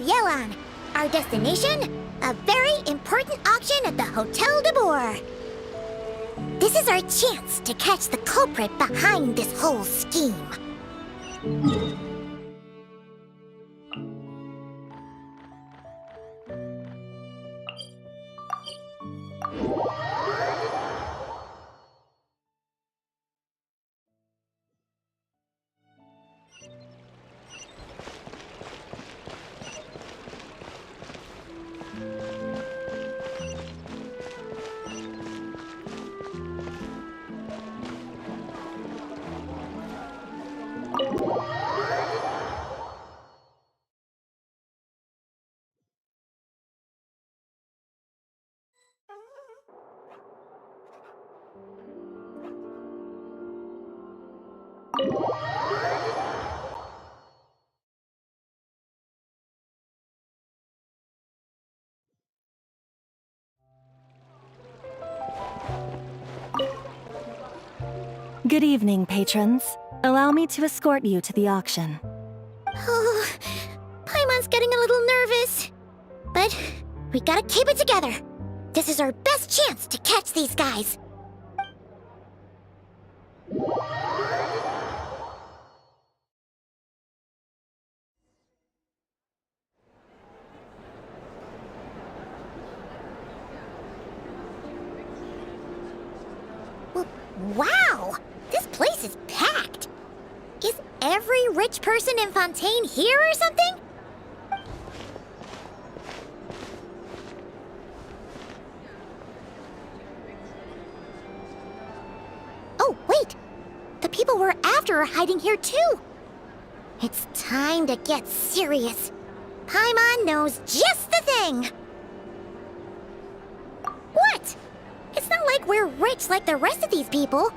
with Yelan. Our destination? A very important auction at the Hotel de Boer. This is our chance to catch the culprit behind this whole scheme. Good evening, patrons. Allow me to escort you to the auction. Oh, Paimon's getting a little nervous. But we gotta keep it together. This is our best chance to catch these guys. Wow! This place is packed! Is every rich person in Fontaine here or something? Oh, wait! The people we're after are hiding here too! It's time to get serious. Paimon knows just the thing! What? It's not like we're rich like the rest of these people.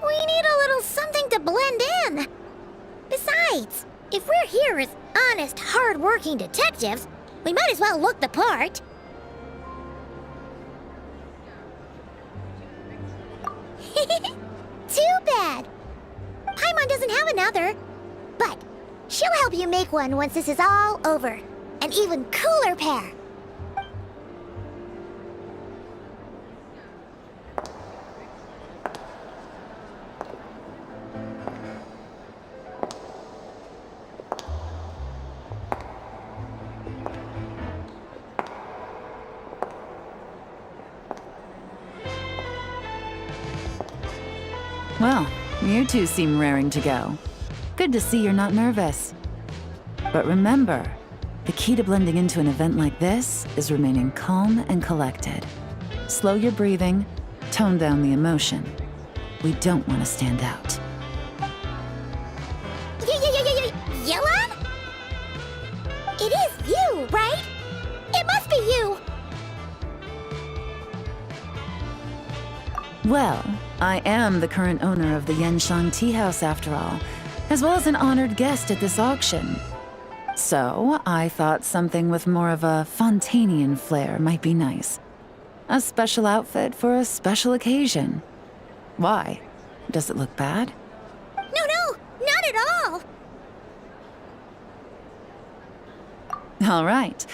We need a little something to blend in. Besides, if we're here as honest, hard-working detectives, we might as well look the part. Too bad. Paimon doesn't have another. But she'll help you make one once this is all over. An even cooler pair. Well, you two seem raring to go. Good to see you're not nervous. But remember, the key to blending into an event like this is remaining calm and collected. Slow your breathing, tone down the emotion. We don't want to stand out. Yelan? It is you, right? It must be you! Well, I am the current owner of the Genshin Tea House after all, as well as an honored guest at this auction. So, I thought something with more of a Fontainian flair might be nice. A special outfit for a special occasion. Why? Does it look bad? No, not at all! All right.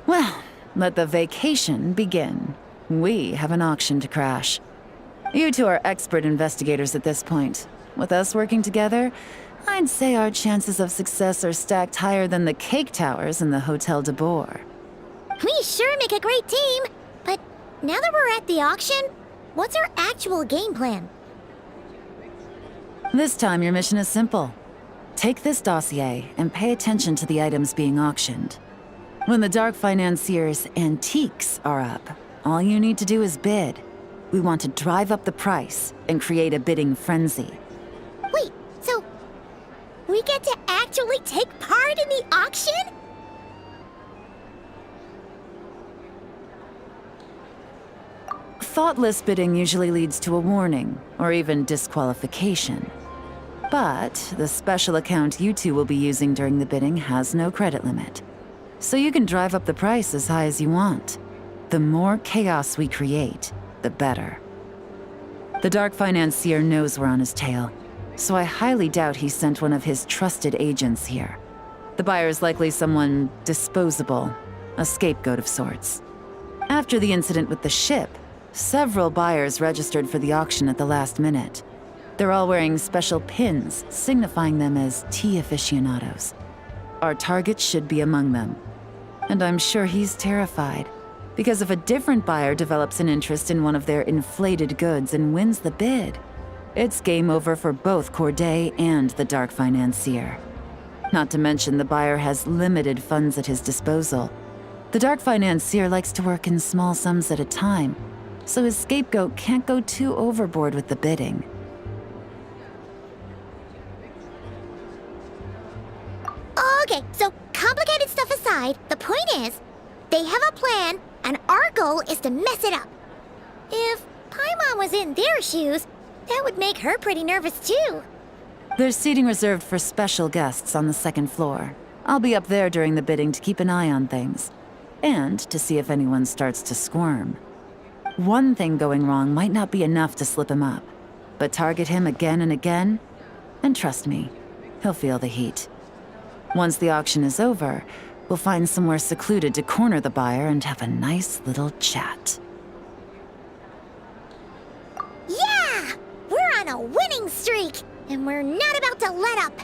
Well, let the vacation begin. We have an auction to crash. You two are expert investigators at this point. With us working together, I'd say our chances of success are stacked higher than the cake towers in the Hotel de Boer. We sure make a great team, but now that we're at the auction, what's our actual game plan? This time your mission is simple. Take this dossier and pay attention to the items being auctioned. When the Dark Financier's antiques are up, all you need to do is bid. We want to drive up the price and create a bidding frenzy. Wait, so we get to actually take part in the auction? Thoughtless bidding usually leads to a warning, or even disqualification. But the special account you two will be using during the bidding has no credit limit. So you can drive up the price as high as you want. The more chaos we create, the better. The Dark Financier knows we're on his tail, so I highly doubt he sent one of his trusted agents here. The buyer is likely someone disposable, a scapegoat of sorts. After the incident with the ship, several buyers registered for the auction at the last minute. They're all wearing special pins, signifying them as tea aficionados. Our target should be among them. And I'm sure he's terrified, because if a different buyer develops an interest in one of their inflated goods and wins the bid, it's game over for both Corday and the Dark Financier. Not to mention the buyer has limited funds at his disposal. The Dark Financier likes to work in small sums at a time, so his scapegoat can't go too overboard with the bidding. Okay, so complicated stuff aside, the point is, they have a plan, and our goal is to mess it up. If Paimon was in their shoes, that would make her pretty nervous too. There's seating reserved for special guests on the second floor. I'll be up there during the bidding to keep an eye on things, and to see if anyone starts to squirm. One thing going wrong might not be enough to slip him up, but target him again and again, and trust me, he'll feel the heat. Once the auction is over, we'll find somewhere secluded to corner the buyer and have a nice little chat. Yeah! We're on a winning streak, and we're not about to let up.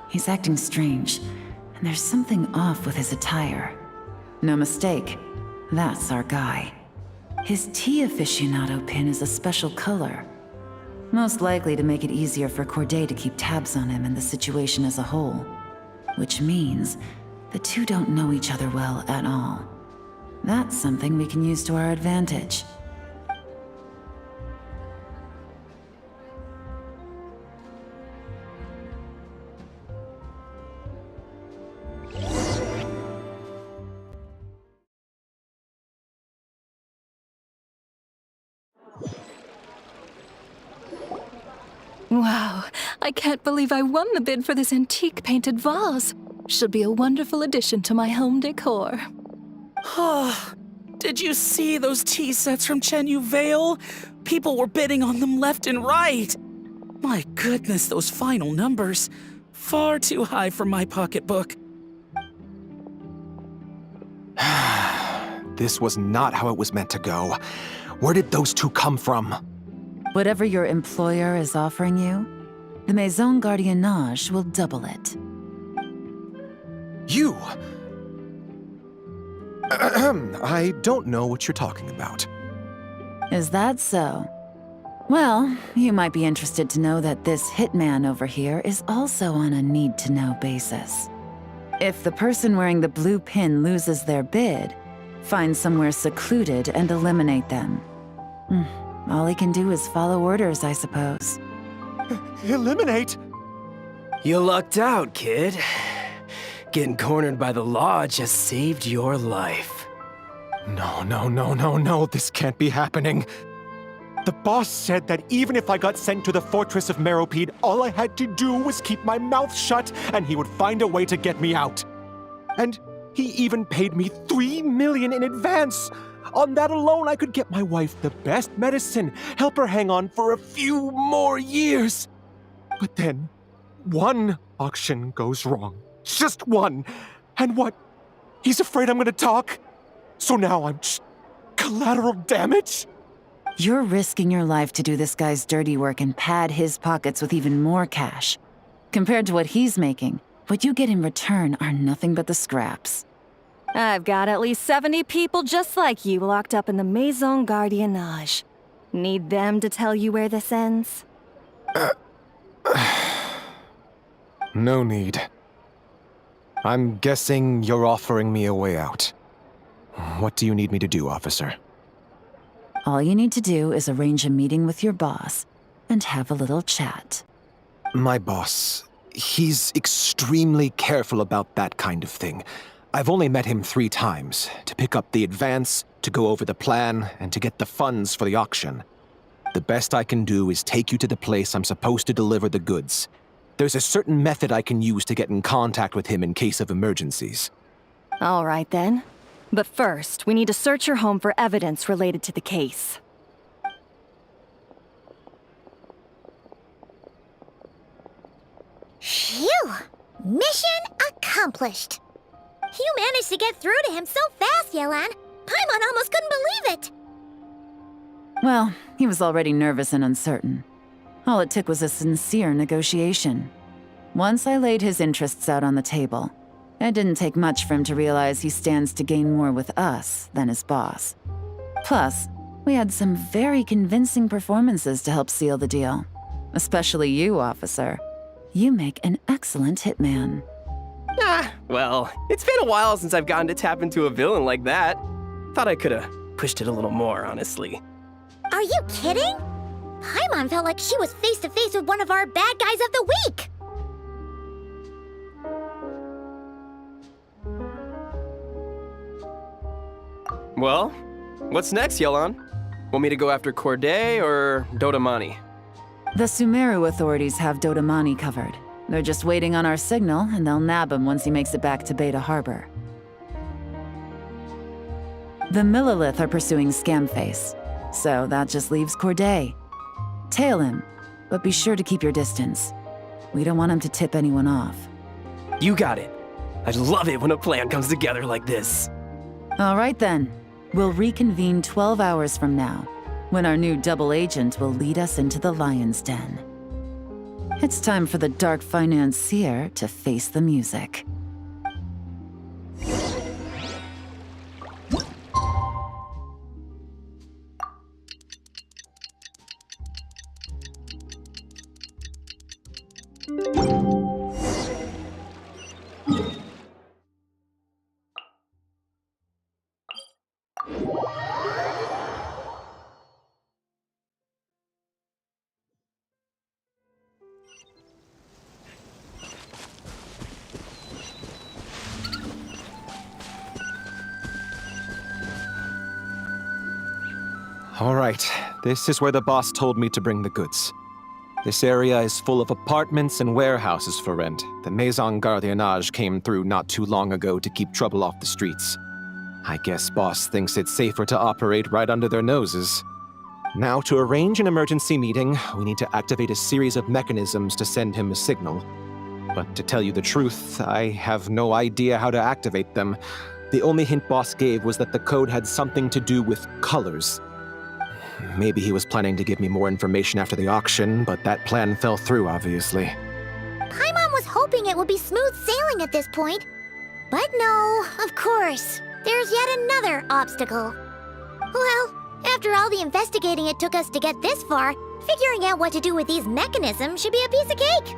He's acting strange, and there's something off with his attire. No mistake, that's our guy. His tea aficionado pin is a special color. Most likely to make it easier for Corday to keep tabs on him and the situation as a whole. Which means the two don't know each other well at all. That's something we can use to our advantage. Wow, I can't believe I won the bid for this antique painted vase. Should be a wonderful addition to my home decor. Did you see those tea sets from Chenyu Vale? People were bidding on them left and right. My goodness, those final numbers. Far too high for my pocketbook. This was not how it was meant to go. Where did those two come from? Whatever your employer is offering you, the Maison Gardiennage will double it. You! I don't know what you're talking about. Is that so? Well, you might be interested to know that this hitman over here is also on a need-to-know basis. If the person wearing the blue pin loses their bid, find somewhere secluded and eliminate them. All he can do is follow orders, I suppose. Eliminate? You lucked out, kid. Getting cornered by the law just saved your life. No, this can't be happening. The boss said that even if I got sent to the fortress of Meropide, all I had to do was keep my mouth shut and he would find a way to get me out. And he even paid me $3 million in advance. On that alone, I could get my wife the best medicine, help her hang on for a few more years. But then, one auction goes wrong. Just one. And what? He's afraid I'm gonna talk? So now I'm just collateral damage? You're risking your life to do this guy's dirty work and pad his pockets with even more cash. Compared to what he's making, what you get in return are nothing but the scraps. I've got at least 70 people just like you locked up in the Maison Gardiennage. Need them to tell you where this ends? No need. I'm guessing you're offering me a way out. What do you need me to do, officer? All you need to do is arrange a meeting with your boss and have a little chat. My boss, he's extremely careful about that kind of thing. I've only met him 3 times, to pick up the advance, to go over the plan, and to get the funds for the auction. The best I can do is take you to the place I'm supposed to deliver the goods. There's a certain method I can use to get in contact with him in case of emergencies. All right then. But first, we need to search your home for evidence related to the case. Phew! Mission accomplished. You managed to get through to him so fast, Yelan. Paimon almost couldn't believe it. Well, he was already nervous and uncertain. All it took was a sincere negotiation. Once I laid his interests out on the table, it didn't take much for him to realize he stands to gain more with us than his boss. Plus, we had some very convincing performances to help seal the deal. Especially you, officer. You make an excellent hitman. Well, it's been a while since I've gotten to tap into a villain like that. Thought I could've pushed it a little more, honestly. Are you kidding? Paimon felt like she was face to face with one of our bad guys of the week. Well, what's next, Yelan? Want me to go after Corday or Dodamani? The Sumeru authorities have Dodamani covered. They're just waiting on our signal, and they'll nab him once he makes it back to Beta Harbor. The Millilith are pursuing Scamface, so that just leaves Corday. Tail him, but be sure to keep your distance. We don't want him to tip anyone off. You got it. I love it when a plan comes together like this. All right then. We'll reconvene 12 hours from now, when our new double agent will lead us into the Lion's Den. It's time for the dark financier to face the music. All right, this is where the boss told me to bring the goods. This area is full of apartments and warehouses for rent. The Maison Gardiennage came through not too long ago to keep trouble off the streets. I guess boss thinks it's safer to operate right under their noses. Now, to arrange an emergency meeting, we need to activate a series of mechanisms to send him a signal. But to tell you the truth, I have no idea how to activate them. The only hint boss gave was that the code had something to do with colors. Maybe he was planning to give me more information after the auction, but that plan fell through, obviously. Paimon was hoping it would be smooth sailing at this point. But no, of course. There's yet another obstacle. Well, after all the investigating it took us to get this far, figuring out what to do with these mechanisms should be a piece of cake.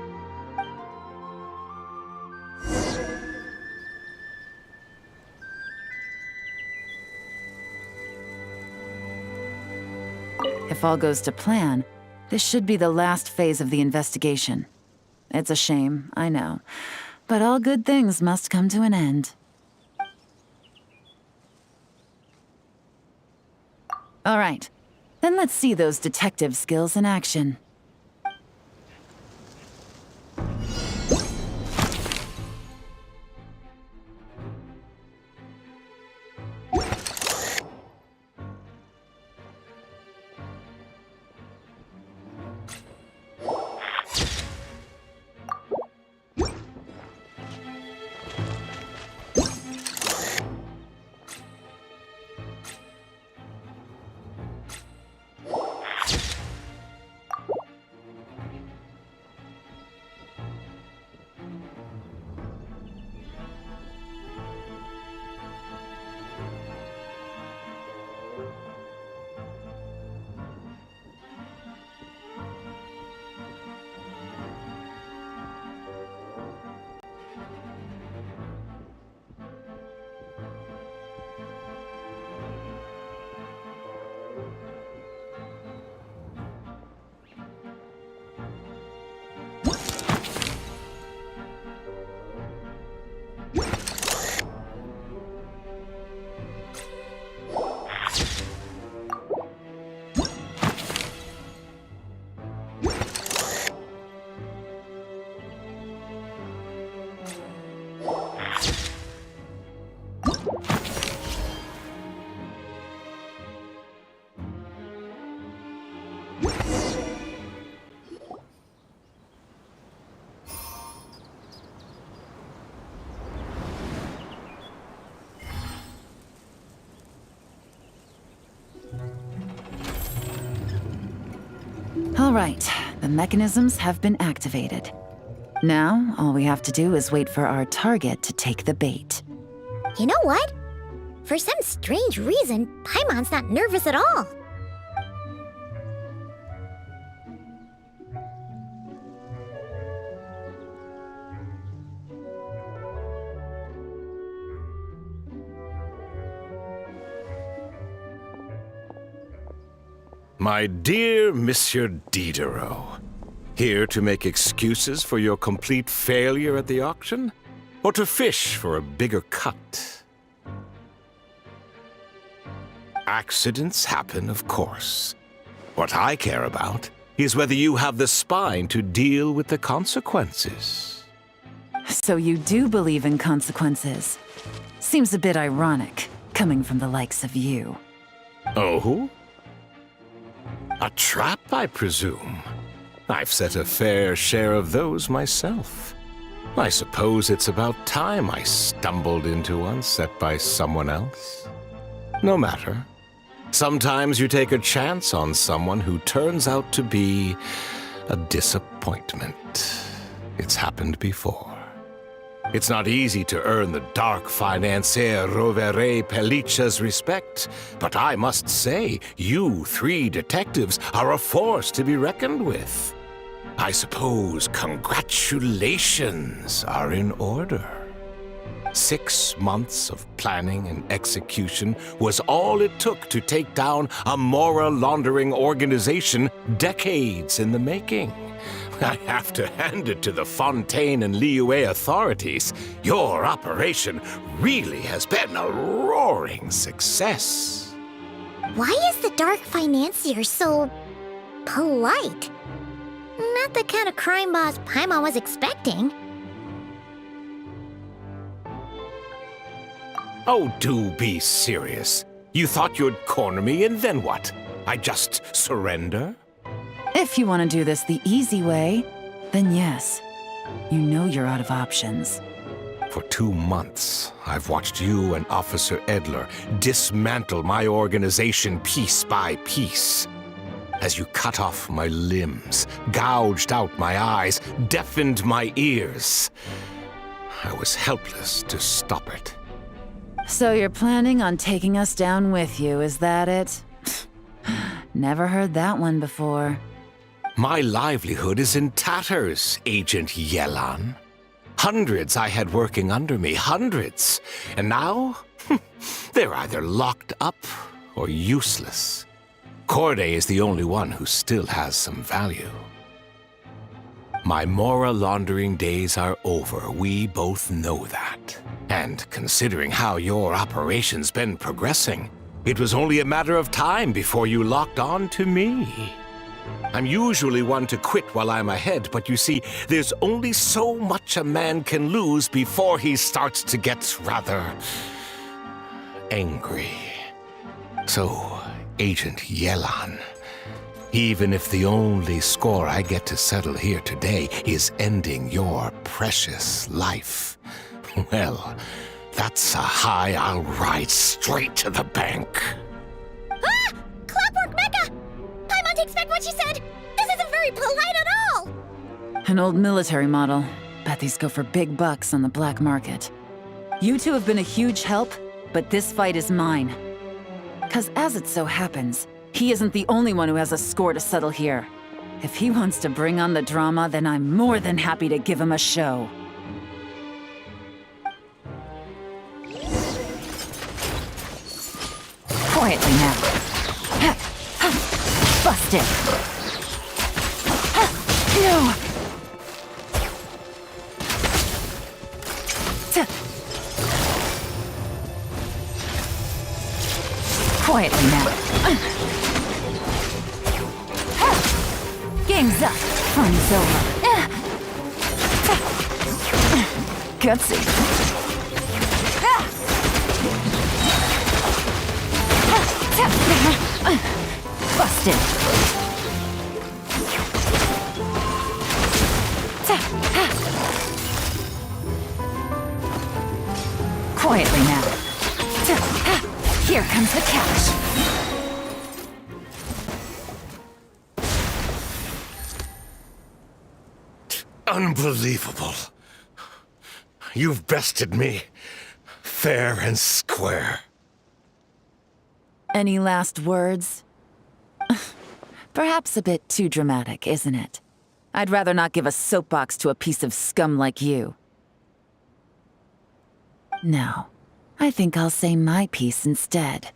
If all goes to plan, this should be the last phase of the investigation. It's a shame, I know, but all good things must come to an end. All right, then let's see those detective skills in action. All right, the mechanisms have been activated. Now, all we have to do is wait for our target to take the bait. You know what? For some strange reason, Paimon's not nervous at all. My dear Monsieur Diderot, here to make excuses for your complete failure at the auction? Or to fish for a bigger cut? Accidents happen, of course. What I care about is whether you have the spine to deal with the consequences. So you do believe in consequences. Seems a bit ironic, coming from the likes of you. Oh? A trap, I presume. I've set a fair share of those myself. I suppose it's about time I stumbled into one set by someone else. No matter. Sometimes you take a chance on someone who turns out to be a disappointment. It's happened before. It's not easy to earn the dark financier Rovere Pelliccia's respect, but I must say, you 3 detectives are a force to be reckoned with. I suppose congratulations are in order. 6 months of planning and execution was all it took to take down a moral laundering organization decades in the making. I have to hand it to the Fontaine and Liyue authorities. Your operation really has been a roaring success. Why is the dark financier so polite? Not the kind of crime boss Paimon was expecting. Oh, do be serious. You thought you'd corner me, and then what? I just surrender? If you want to do this the easy way, then yes. You know you're out of options. For 2 months, I've watched you and Officer Edler dismantle my organization piece by piece. As you cut off my limbs, gouged out my eyes, deafened my ears. I was helpless to stop it. So you're planning on taking us down with you, is that it? Never heard that one before. My livelihood is in tatters, Agent Yelan. Hundreds I had working under me, hundreds. And now, they're either locked up or useless. Corday is the only one who still has some value. My moral laundering days are over, we both know that. And considering how your operation's been progressing, it was only a matter of time before you locked on to me. I'm usually one to quit while I'm ahead, but you see, there's only so much a man can lose before he starts to get rather angry. So, Agent Yelan, even if the only score I get to settle here today is ending your precious life, well, that's a high I'll ride straight to the bank. Ah! Clockwork Mecha! Paimon takes back what she said! This isn't very polite at all! An old military model. Bet these go for big bucks on the black market. You two have been a huge help, but this fight is mine. 'Cause as it so happens, he isn't the only one who has a score to settle here. If he wants to bring on the drama, then I'm more than happy to give him a show. Quietly now. Busted. No. Quietly now. Game's up. Fun's over. Gutsy. Busted. Quietly now. Here comes the cash. Unbelievable. You've bested me, fair and square. Any last words? Perhaps a bit too dramatic, isn't it? I'd rather not give a soapbox to a piece of scum like you. No, I think I'll say my piece instead.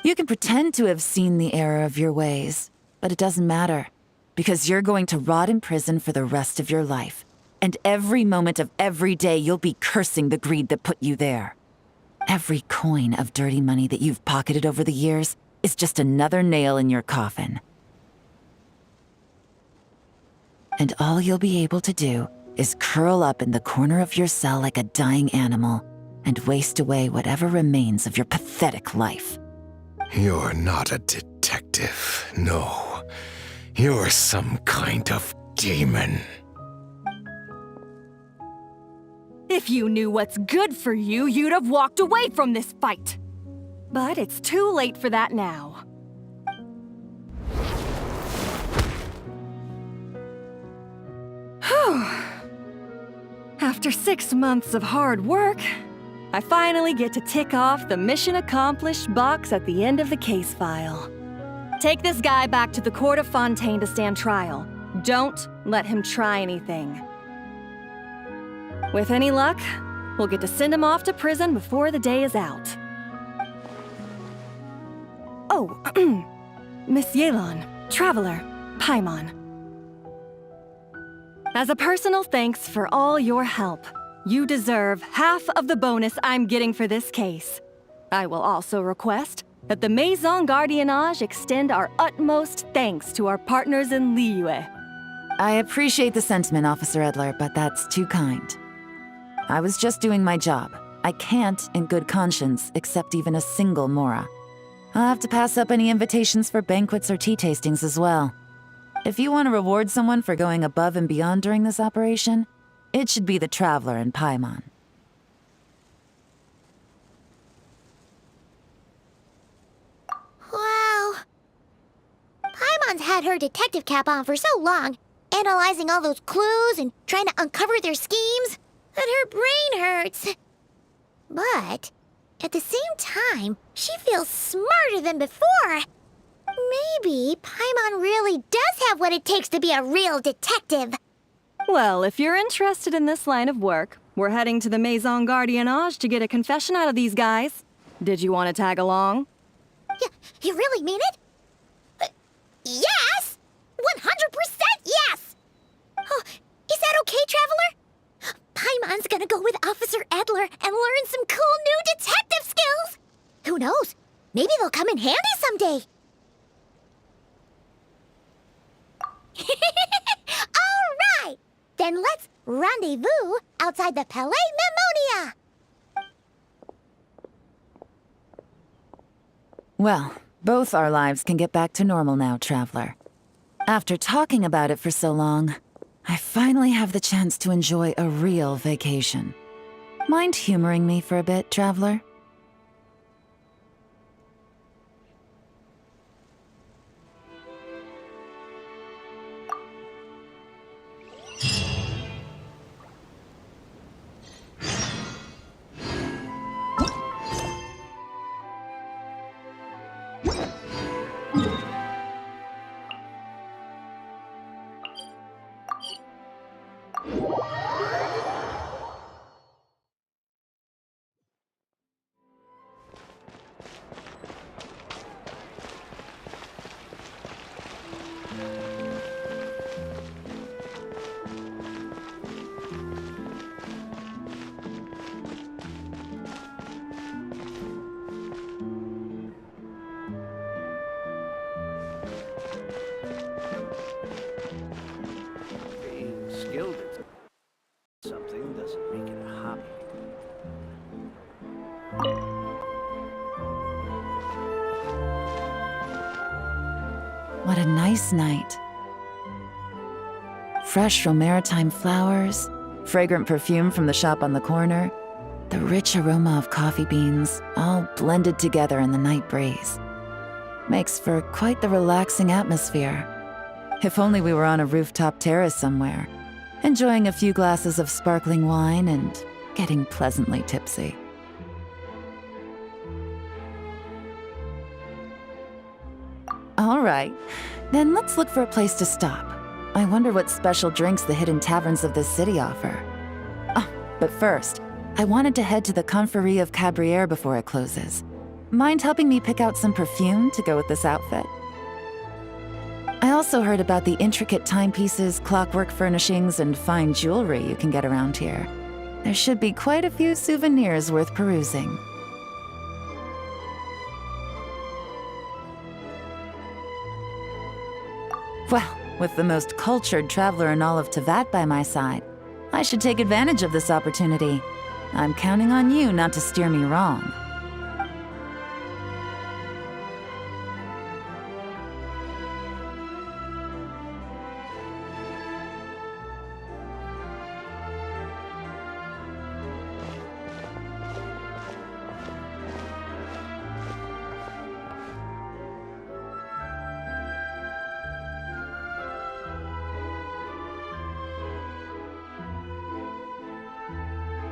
You can pretend to have seen the error of your ways, but it doesn't matter, because you're going to rot in prison for the rest of your life. And every moment of every day you'll be cursing the greed that put you there. Every coin of dirty money that you've pocketed over the years is just another nail in your coffin. And all you'll be able to do is curl up in the corner of your cell like a dying animal and waste away whatever remains of your pathetic life. You're not a detective, no. You're some kind of demon. If you knew what's good for you, you'd have walked away from this fight. But it's too late for that now. After 6 months of hard work, I finally get to tick off the mission accomplished box at the end of the case file. Take this guy back to the court of Fontaine to stand trial. Don't let him try anything. With any luck, we'll get to send him off to prison before the day is out. Oh, Miss Yelan, Traveler, Paimon. As a personal thanks for all your help, you deserve half of the bonus I'm getting for this case. I will also request that the Maison Gardiennage extend our utmost thanks to our partners in Liyue. I appreciate the sentiment, Officer Edler, but that's too kind. I was just doing my job. I can't, in good conscience, accept even a single Mora. I'll have to pass up any invitations for banquets or tea tastings as well. If you want to reward someone for going above and beyond during this operation, it should be the Traveler and Paimon. Wow. Paimon's had her detective cap on for so long, analyzing all those clues and trying to uncover their schemes, that her brain hurts. But at the same time, she feels smarter than before. Maybe Paimon really does have what it takes to be a real detective. Well, if you're interested in this line of work, we're heading to the Maison Gardiennage to get a confession out of these guys. Did you want to tag along? You really mean it? Yes! 100% yes! Oh, is that okay, Traveler? Paimon's gonna go with Officer Edler and learn some cool new detective skills! Who knows? Maybe they'll come in handy someday. All right! Then let's rendezvous outside the Palais Mnemonia! Well, both our lives can get back to normal now, Traveler. After talking about it for so long, I finally have the chance to enjoy a real vacation. Mind humoring me for a bit, Traveler? Being skilled at something doesn't make it a hobby. What a nice night. Fresh from maritime flowers, fragrant perfume from the shop on the corner, the rich aroma of coffee beans, all blended together in the night breeze. Makes for quite the relaxing atmosphere. If only we were on a rooftop terrace somewhere, enjoying a few glasses of sparkling wine and getting pleasantly tipsy. All right, then let's look for a place to stop. I wonder what special drinks the hidden taverns of this city offer. Oh, but first, I wanted to head to the Confrérie of Cabrières before it closes. Mind helping me pick out some perfume to go with this outfit? I also heard about the intricate timepieces, clockwork furnishings, and fine jewelry you can get around here. There should be quite a few souvenirs worth perusing. Well, with the most cultured traveler in all of Tevat by my side, I should take advantage of this opportunity. I'm counting on you not to steer me wrong.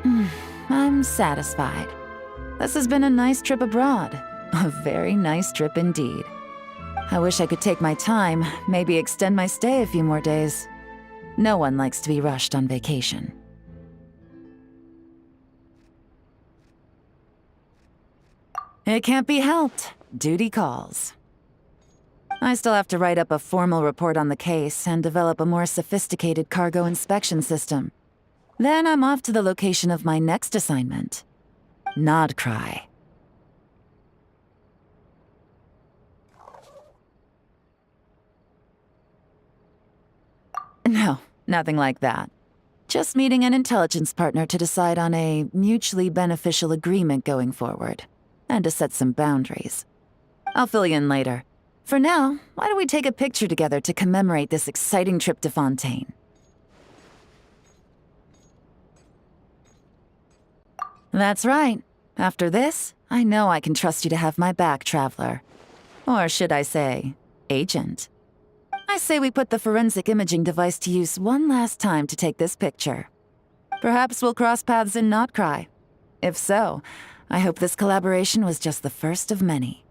I'm satisfied. This has been a nice trip abroad. A very nice trip indeed. I wish I could take my time, maybe extend my stay a few more days. No one likes to be rushed on vacation. It can't be helped. Duty calls. I still have to write up a formal report on the case and develop a more sophisticated cargo inspection system. Then I'm off to the location of my next assignment. Nod Cry. No, nothing like that. Just meeting an intelligence partner to decide on a mutually beneficial agreement going forward, and to set some boundaries. I'll fill you in later. For now, why don't we take a picture together to commemorate this exciting trip to Fontaine? That's right. After this, I know I can trust you to have my back, Traveler. Or should I say, Agent. I say we put the forensic imaging device to use one last time to take this picture. Perhaps we'll cross paths in Not Cry. If so, I hope this collaboration was just the first of many.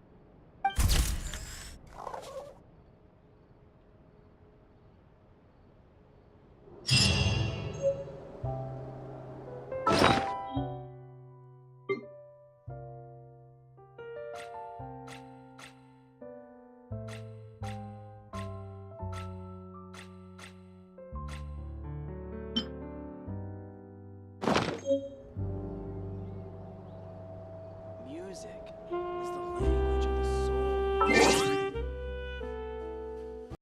Music is the language.